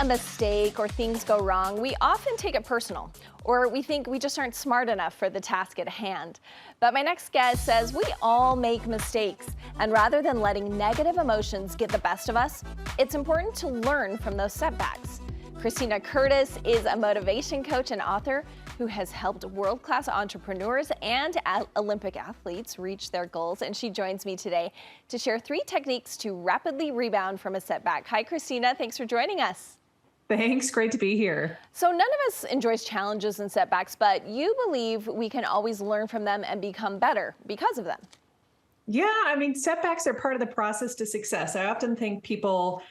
a mistake or things go wrong, we often take it personal, or we think we just aren't smart enough for the task at hand. But my next guest says we all make mistakes, and rather than letting negative emotions get the best of us, it's important to learn from those setbacks. Christina Curtis is a motivation coach and author who has helped world-class entrepreneurs and Olympic athletes reach their goals. And she joins me today to share 3 techniques to rapidly rebound from a setback. Hi, Christina. Thanks for joining us. Thanks. Great to be here. So none of us enjoys challenges and setbacks, but you believe we can always learn from them and become better because of them. Yeah, I mean, setbacks are part of the process to success. I often think people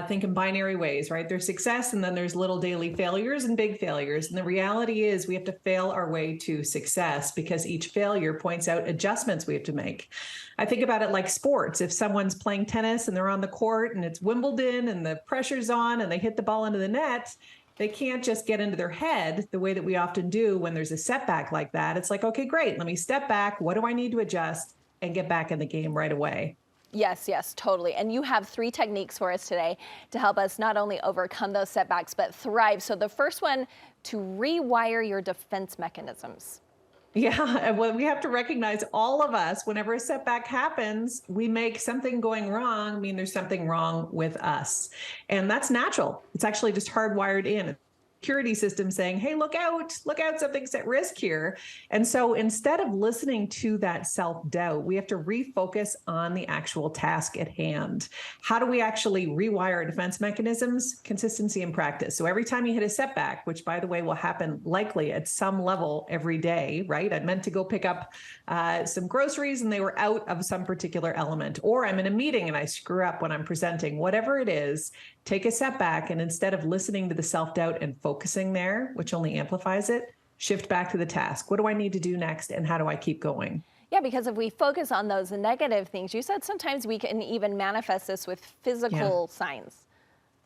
think in binary ways, right? There's success, and then there's little daily failures and big failures. And the reality is we have to fail our way to success because each failure points out adjustments we have to make. I think about it like sports. If someone's playing tennis and they're on the court and it's Wimbledon and the pressure's on and they hit the ball into the net, they can't just get into their head the way that we often do when there's a setback like that. It's like, okay, great. Let me step back. What do I need to adjust? And get back in the game right away. Yes, totally. And you have 3 techniques for us today to help us not only overcome those setbacks, but thrive. So the first one, to rewire your defense mechanisms. Yeah, well, we have to recognize all of us, whenever a setback happens, we make something going wrong mean there's something wrong with us. And that's natural. It's actually just hardwired in. Security system saying, hey, look out, something's at risk here. And so instead of listening to that self-doubt, we have to refocus on the actual task at hand. How do we actually rewire our defense mechanisms? Consistency and practice. So every time you hit a setback, which by the way will happen likely at some level every day, right? I meant to go pick up some groceries and they were out of some particular element, or I'm in a meeting and I screw up when I'm presenting, whatever it is, take a setback, and instead of listening to the self-doubt and focusing there, which only amplifies it, shift back to the task. What do I need to do next, and how do I keep going? Yeah, because if we focus on those negative things, you said sometimes we can even manifest this with physical signs.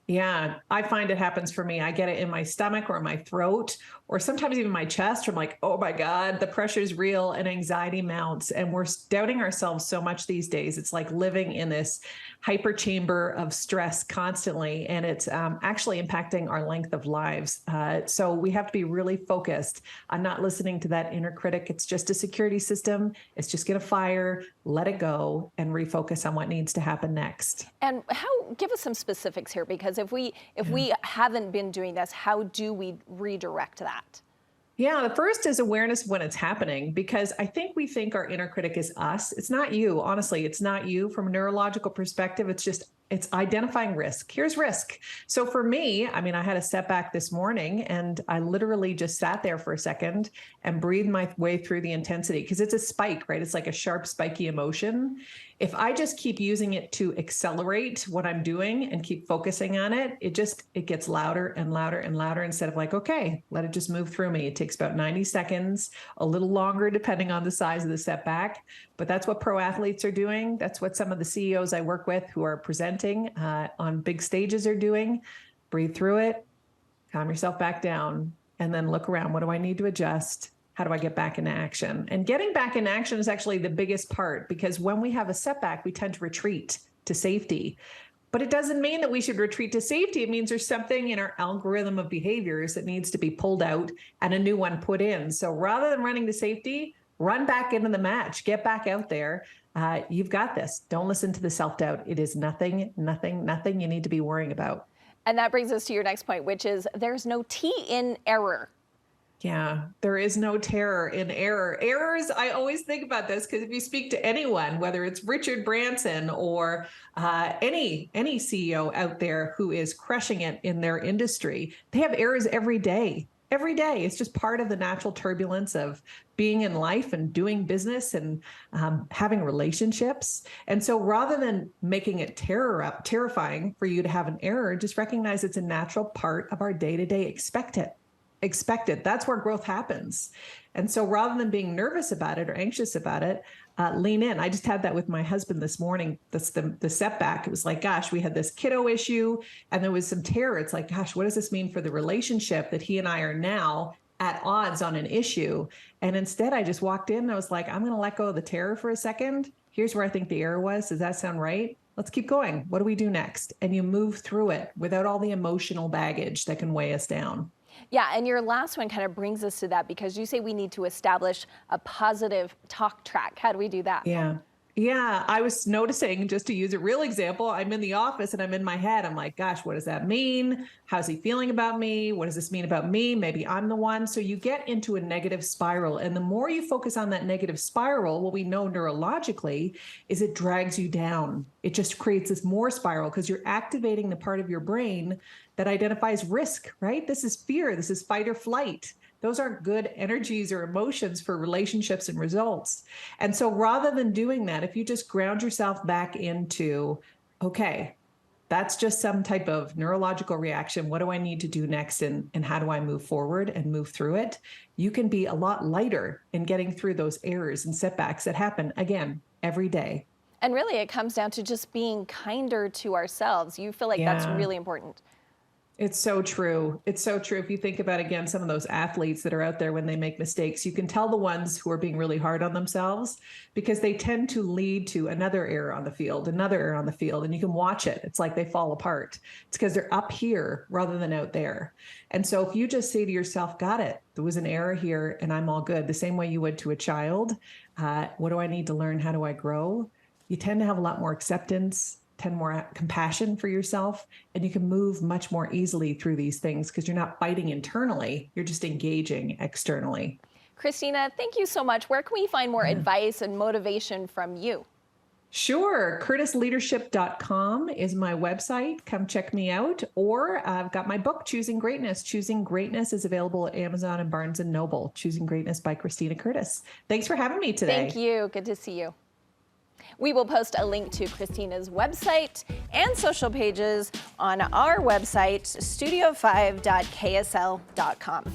Yeah, I find it happens for me. I get it in my stomach or my throat, or sometimes even my chest. I'm like, oh my God, the pressure's real and anxiety mounts. And we're doubting ourselves so much these days. It's like living in this hyper chamber of stress constantly. And it's actually impacting our length of lives. So we have to be really focused on not listening to that inner critic. It's just a security system. It's just going to fire, let it go, and refocus on what needs to happen next. And give us some specifics here, because if we haven't been doing this, how do we redirect that? Yeah, the first is awareness of when it's happening, because I think we think our inner critic is us. It's not you. Honestly, it's not you from a neurological perspective. It's identifying risk. Here's risk. So for me, I mean, I had a setback this morning and I literally just sat there for a second and breathed my way through the intensity, because it's a spike, right? It's like a sharp, spiky emotion. If I just keep using it to accelerate what I'm doing and keep focusing on it, it gets louder and louder and louder, instead of like, okay, let it just move through me. It takes about 90 seconds, a little longer depending on the size of the setback. But that's what pro athletes are doing. That's what some of the CEOs I work with who are presenting on big stages are doing. Breathe through it, calm yourself back down, and then look around. What do I need to adjust? How do I get back into action? And getting back in action is actually the biggest part, because when we have a setback, we tend to retreat to safety. But it doesn't mean that we should retreat to safety. It means there's something in our algorithm of behaviors that needs to be pulled out and a new one put in. So rather than running to safety, run back into the match, get back out there. You've got this. Don't listen to the self-doubt. It is nothing you need to be worrying about. And that brings us to your next point, which is there's no T in error. Yeah, there is no terror in error. Errors, I always think about this, because if you speak to anyone, whether it's Richard Branson or any CEO out there who is crushing it in their industry, they have errors every day. Every day. It's just part of the natural turbulence of being in life and doing business and having relationships. And so rather than making it terrifying for you to have an error, just recognize it's a natural part of our day-to-day. Expect it. That's where growth happens. And so rather than being nervous about it or anxious about it, lean in. I just had that with my husband this morning. That's the setback. It was like, gosh, we had this kiddo issue and there was some terror. It's like, gosh, what does this mean for the relationship that he and I are now at odds on an issue? And instead I just walked in and I was like, I'm going to let go of the terror for a second. Here's where I think the error was. Does that sound right? let's keep going. What do we do next? And you move through it without all the emotional baggage that can weigh us down. Yeah, and your last one kind of brings us to that because you say we need to establish a positive talk track. How do we do that? Yeah. Yeah. I was noticing, just to use a real example, I'm in the office and I'm in my head. I'm like, gosh, what does that mean? How's he feeling about me? What does this mean about me? Maybe I'm the one. So you get into a negative spiral. And the more you focus on that negative spiral, what we know neurologically is it drags you down. It just creates this more spiral because you're activating the part of your brain that identifies risk, right? This is fear. This is fight or flight. Those aren't good energies or emotions for relationships and results. And so rather than doing that, if you just ground yourself back into, okay, that's just some type of neurological reaction. What do I need to do next? And how do I move forward and move through it? You can be a lot lighter in getting through those errors and setbacks that happen, again, every day. And really, it comes down to just being kinder to ourselves. You feel like that's really important. It's so true. It's so true. If you think about, again, some of those athletes that are out there when they make mistakes, you can tell the ones who are being really hard on themselves because they tend to lead to another error on the field, another error on the field, and you can watch it. It's like they fall apart. It's because they're up here rather than out there. And so if you just say to yourself, got it, there was an error here and I'm all good, the same way you would to a child, what do I need to learn? How do I grow? You tend to have a lot more acceptance, more compassion for yourself, and you can move much more easily through these things because you're not fighting internally, you're just engaging externally. Christina, thank you so much. Where can we find more advice and motivation from you? Sure. CurtisLeadership.com is my website. Come check me out. Or I've got my book, Choosing Greatness. Choosing Greatness is available at Amazon and Barnes & Noble. Choosing Greatness by Christina Curtis. Thanks for having me today. Thank you. Good to see you. We will post a link to Christina's website and social pages on our website, studio5.ksl.com.